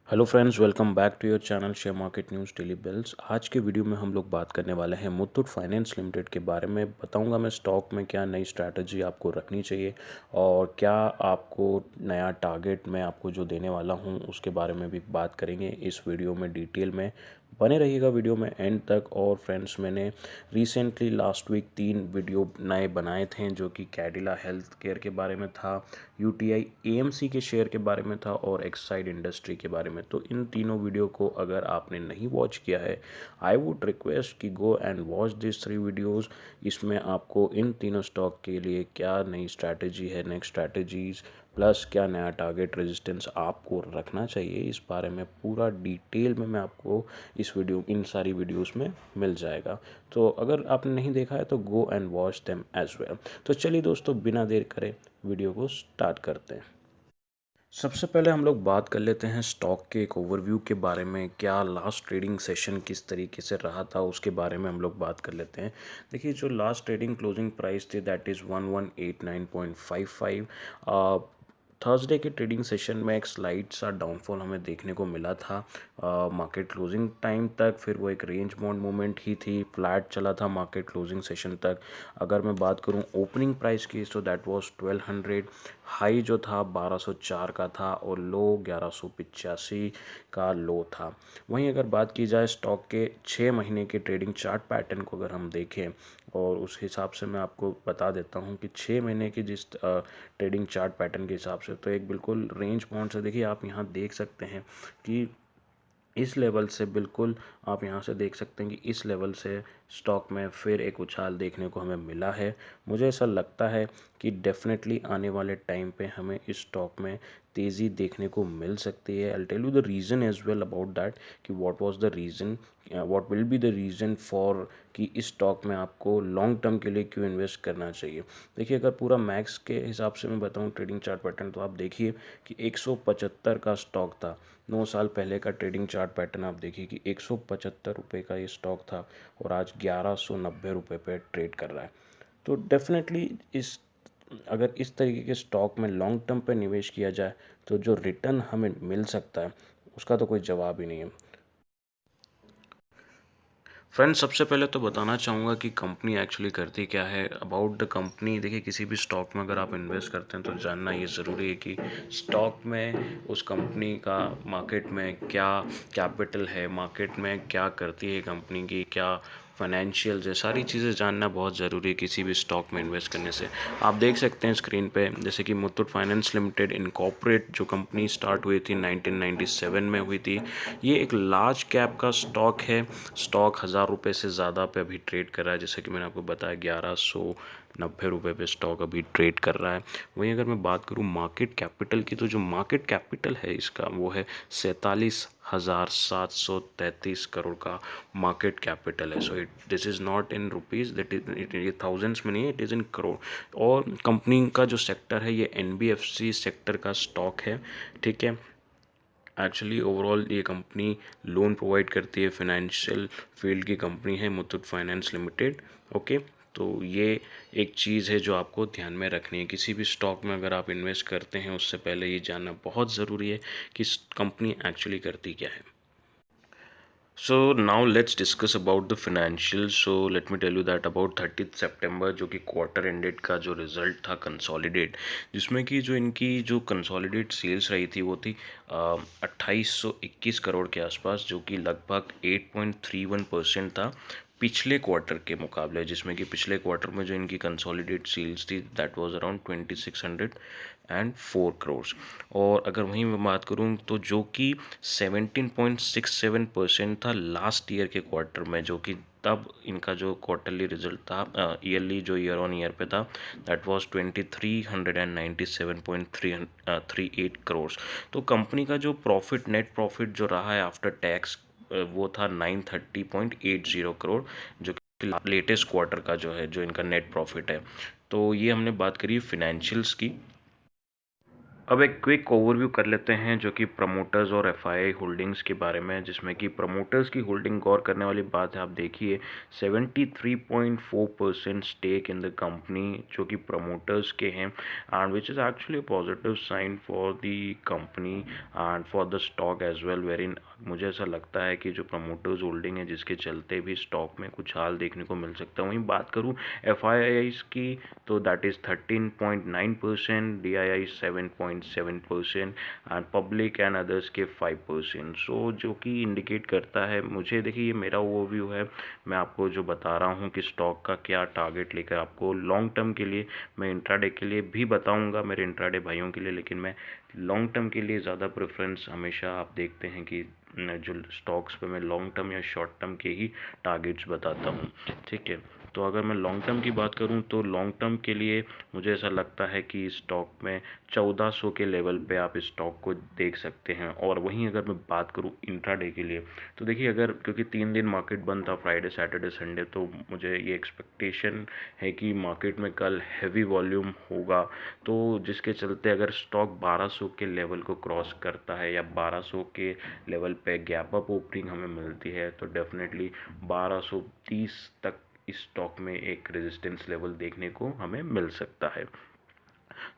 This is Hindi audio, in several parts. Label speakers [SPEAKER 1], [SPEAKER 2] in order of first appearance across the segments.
[SPEAKER 1] Hello friends, welcome back to your channel share market news daily bills. आज के वीडियो में हम लोग बात करने वाले हैं मुथूट फाइनेंस लिमिटेड के बारे में। बताऊंगा मैं स्टॉक में क्या नई स्ट्रैटेजी आपको रखनी चाहिए और क्या आपको नया टारगेट मैं आपको जो देने वाला हूं उसके बारे में भी बात करेंगे इस वीडियो में डिटेल में। बने रहिएगा वीडियो में एंड तक। और फ्रेंड्स, मैंने रिसेंटली लास्ट वीक 3 वीडियो नए बनाए थे जो कि कैडिला हेल्थ केयर के बारे में था, यूटीआई एएमसी के शेयर के बारे में था और एक्साइड इंडस्ट्री के बारे में। तो इन तीनों वीडियो को अगर आपने नहीं वॉच किया है, आई वुड रिक्वेस्ट कि गो एंड वॉच दिस 3 वीडियोस। इसमें आपको इन तीनों स्टॉक के लिए क्या नई स्ट्रैटेजी है, नेक्स्ट स्ट्रैटेजीज प्लस क्या नया टारगेट रेजिस्टेंस आपको रखना चाहिए, इस बारे में पूरा डिटेल में मैं आपको इस वीडियो इन सारी वीडियोस में मिल जाएगा। तो अगर आपने नहीं देखा है तो go and watch them as well. तो चलिए दोस्तों, बिना देर करे वीडियो को स्टार्ट करते हैं। सबसे पहले हम लोग बात कर लेते हैं स्टॉक के एक ओवरव्यू के बारे में। क्या लास्ट ट्रेडिंग सेशन किस तरीके से रहा था उसके बारे में हम लोग बात कर लेते हैं। देखिए, जो लास्ट ट्रेडिंग क्लोजिंग प्राइस थी दैट इज़ 1189.55। थर्सडे के ट्रेडिंग सेशन में एक स्लाइड सा डाउनफॉल हमें देखने को मिला था मार्केट क्लोजिंग टाइम तक। फिर वो एक रेंज बाउंड मूवमेंट ही थी, फ्लैट चला था मार्केट क्लोजिंग सेशन तक। अगर मैं बात करूं ओपनिंग प्राइस की तो दैट वाज 1200। हाई जो था 1204 का था और लो 1185 का लो था। वहीं अगर बात की जाए स्टॉक के 6 महीने के ट्रेडिंग चार्ट पैटर्न को अगर हम देखें और उस हिसाब से मैं आपको बता देता हूं कि 6 महीने की जिस ट्रेडिंग चार्ट पैटर्न के हिसाब से तो एक बिल्कुल रेंज बाउंड से देखिए आप यहाँ देख सकते हैं कि इस लेवल से बिल्कुल आप यहाँ से देख सकते हैं कि इस लेवल से स्टॉक में फिर एक उछाल देखने को हमें मिला है। मुझे ऐसा लगता है कि डेफिनेटली आने वाले टाइम पे हमें इस स्टॉक में तेज़ी देखने को मिल सकती है। I tell you the reason as well about that कि what was the reason, what will be the reason for कि इस स्टॉक में आपको लॉन्ग टर्म के लिए क्यों इन्वेस्ट करना चाहिए। देखिए, अगर पूरा मैक्स के हिसाब से मैं बताऊँ ट्रेडिंग चार्ट पैटर्न, तो आप देखिए कि 175 का स्टॉक था 9 साल पहले का। ट्रेडिंग चार्ट पैटर्न आप देखिए कि 175 रुपये का ये स्टॉक था और आज 1190 रुपये पे ट्रेड कर रहा है। तो डेफिनेटली इस अगर इस तरीके के स्टॉक में लॉन्ग टर्म पे निवेश किया जाए तो जो रिटर्न हमें मिल सकता है उसका तो कोई जवाब ही नहीं है। फ्रेंड्स, सबसे पहले तो बताना चाहूँगा कि कंपनी एक्चुअली करती क्या है। अबाउट द कंपनी, देखिए किसी भी स्टॉक में अगर आप इन्वेस्ट करते हैं तो जानना ये ज़रूरी है कि स्टॉक में उस कंपनी का मार्केट में क्या कैपिटल है, मार्केट में क्या करती है कंपनी की, क्या फाइनेंशियल्स है, सारी चीज़ें जानना बहुत ज़रूरी है किसी भी स्टॉक में इन्वेस्ट करने से। आप देख सकते हैं स्क्रीन पे जैसे कि मुथूट फाइनेंस लिमिटेड इनकॉर्पोरेट जो कंपनी स्टार्ट हुई थी 1997 में हुई थी। ये एक लार्ज कैप का स्टॉक है। स्टॉक 1000 रुपये से ज़्यादा पे अभी ट्रेड कर रहा है, जैसे कि मैंने आपको बताया 1190 रुपये पे स्टॉक अभी ट्रेड कर रहा है। वहीं अगर मैं बात करूँ मार्केट कैपिटल की, तो जो मार्केट कैपिटल है इसका वो है 47,733 करोड़ का मार्केट कैपिटल है। So it this is not in rupees, that is ये थाउजेंड्स में नहीं है, इट इज़ इन करोड़। और कंपनी का जो सेक्टर है ये एनबीएफसी सेक्टर का स्टॉक है, ठीक है। एक्चुअली ओवरऑल ये कंपनी लोन प्रोवाइड करती है, फाइनेंशियल फील्ड की कंपनी है मुथूट फाइनेंस लिमिटेड। ओके, तो ये एक चीज़ है जो आपको ध्यान में रखनी है। किसी भी स्टॉक में अगर आप इन्वेस्ट करते हैं उससे पहले ये जानना बहुत ज़रूरी है कि कंपनी एक्चुअली करती क्या है। So now let's discuss about the financials. So let me tell you that about 30th September जो कि क्वार्टर एंडेड का जो रिजल्ट था कंसोलिडेट, जिसमें कि जो इनकी जो कंसोलिडेट सेल्स रही थी वो थी 2821 करोड़ के आसपास, जो कि लगभग 8.31% था पिछले क्वार्टर के मुकाबले। जिसमें कि पिछले क्वार्टर में जो इनकी कंसोलिडेट सेल्स थी दैट वाज अराउंड 2604 करोड़। और अगर वहीं मैं बात करूं तो जो कि 17.67% था लास्ट ईयर के क्वार्टर में, जो कि तब इनका जो क्वार्टरली रिजल्ट था ईयरली जो ईयर ऑन ईयर पे था दैट वाज 2397.38 करोड़। तो कंपनी का जो प्रॉफिट, नेट प्रॉफिट जो रहा है आफ्टर टैक्स वो था 930.80 करोड़, जो कि लेटेस्ट क्वार्टर का जो है जो इनका नेट प्रॉफिट है। तो ये हमने बात करी फाइनेंशियल्स की। अब एक क्विक ओवरव्यू कर लेते हैं जो कि प्रमोटर्स और एफआईआई होल्डिंग्स के बारे में, जिसमें कि प्रमोटर्स की होल्डिंग गौर करने वाली बात है। आप देखिए 73.4% स्टेक इन द कंपनी जो कि प्रमोटर्स के हैं, and which is actually a positive sign for the company and for the stock as well, वेरिन मुझे ऐसा लगता है कि जो प्रमोटर्स होल्डिंग है जिसके चलते भी स्टॉक में कुछ हाल देखने को मिल सकता है। वहीं बात करूँ एफआईआईज की तो that is 13.9%, DII 7.7% and public and others के 5%। सो जो कि इंडिकेट करता है, मुझे देखिए ये मेरा ओवरव्यू है, मैं आपको जो बता रहा हूँ कि स्टॉक का क्या टारगेट लेकर आपको लॉन्ग टर्म के लिए, मैं इंट्राडे के लिए भी बताऊँगा मेरे इंट्राडे भाइयों के लिए, लेकिन मैं लॉन्ग टर्म के लिए ज़्यादा प्रेफरेंस हमेशा आप देखते हैं कि जो स्टॉक्स पे मैं लॉन्ग टर्म या शॉर्ट टर्म के ही टारगेट्स बताता हूँ, ठीक है। तो अगर मैं लॉन्ग टर्म की बात करूं तो लॉन्ग टर्म के लिए मुझे ऐसा लगता है कि स्टॉक में 1400 के लेवल पे आप स्टॉक को देख सकते हैं। और वहीं अगर मैं बात करूं इंट्राडे के लिए तो देखिए, अगर क्योंकि 3 दिन मार्केट बंद था, फ्राइडे सैटरडे संडे, तो मुझे ये एक्सपेक्टेशन है कि मार्केट में कल हैवी वॉल्यूम होगा, तो जिसके चलते अगर स्टॉक 1200 के लेवल को क्रॉस करता है या 1200 के लेवल पे गैप अप ओपनिंग हमें मिलती है तो डेफिनेटली 1230 तक इस स्टॉक में एक रेजिस्टेंस लेवल देखने को हमें मिल सकता है।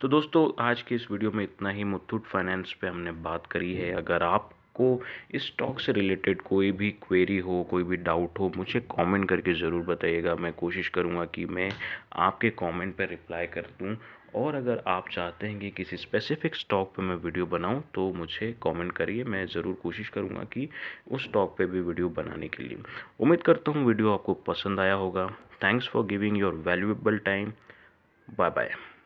[SPEAKER 1] तो दोस्तों, आज के इस वीडियो में इतना ही। मुथूट फाइनेंस पे हमने बात करी है। अगर आपको इस स्टॉक से रिलेटेड कोई भी क्वेरी हो, कोई भी डाउट हो, मुझे कमेंट करके ज़रूर बताइएगा। मैं कोशिश करूँगा कि मैं आपके कमेंट पर रिप्लाई कर दूँ। और अगर आप चाहते हैं कि किसी स्पेसिफिक स्टॉक पे मैं वीडियो बनाऊं तो मुझे कमेंट करिए, मैं ज़रूर कोशिश करूंगा कि उस स्टॉक पे भी वीडियो बनाने के लिए। उम्मीद करता हूं वीडियो आपको पसंद आया होगा। Thanks for giving your valuable time. Bye bye.